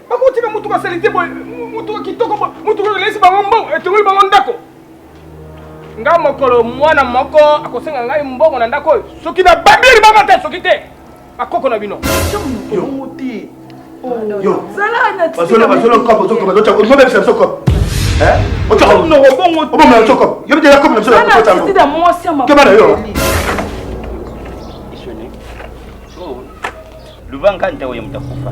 bakotika mutu ka salite boy mutu kitoko mutu ko lesi bangombo etongoli bango ndako nga mokolo mwana moko akosenga ngai mbongo na ndako soki na babiri bakata soki te akoko na bino yo zalana basolo kopo zoko bazocha ngo bebe sa soko otako no bongo oboma soko yo bide la kopo na solo ko tango tida mwasi ama kebana yo isone so luvanga ntawo ya mtakufa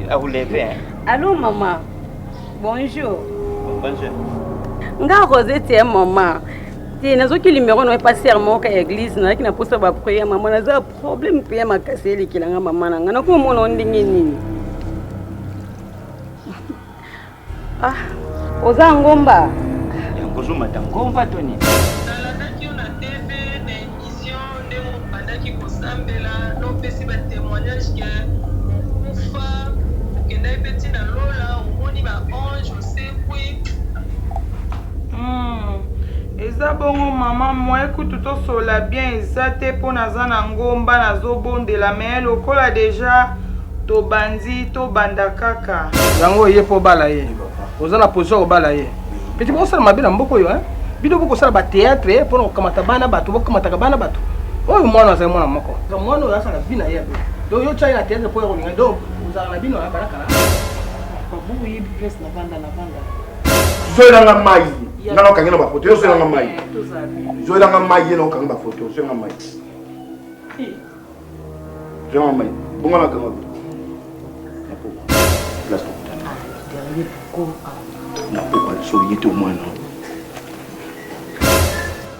à vous lever. Allô maman. Bonjour. Bonjour. Nga Rosette maman. Ti nazo ki numéro no pas serment ka église na ki na posa ba prière maman na za problème pe ma kaseli ki nga maman na ko mo no ndingi nini. Ah, oza ngomba. Ngozuma ngomba toni. Eza bongo maman moi écoute to sola bien ezate po naza na ngomba nazobondela mais lokola déjà to bandi to banda kaka yango ye po bala ye oza na position obala ye petit bon sala mabina mboko yo bido boko sala ba théâtre po no kamata bana bato boko kamata bana bato oyo mwana za mwana moko za mwana oyo asala bina ye do yo chai na théâtre po yo linga do uza na bino na baraka ko buku yi press na banda zoela mai ngana kangena ba photo yo zoela mai zoela mai ye no kangena ba photo zoela mai zoela mai bonga na kangena napo place na po so yete o mwana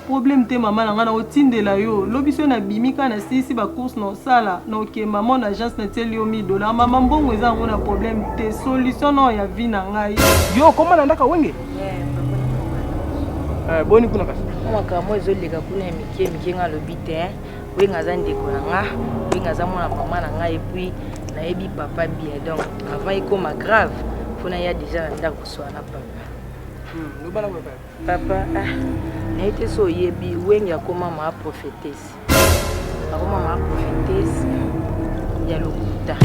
problème te maman na ngana otindela yo lobiso na bimika na sisi ba course na sala na ok maman na agence na teli yo $1000 maman mbongo eza ngona problème te solution no ya vie na ngai yo koma na ndaka wenge boni kuna kasi Mwaka mo ezoleka kuna mike nga lobi te we ngaza ndeko na nga we ngaza mwana mama na nga et puis nayebi papa bien donc avant ekoma grave fona ya déjà ndako swana papa papa na été so yebi wengi akoma ma prophétesse akoma ma prophétesse ya lokuta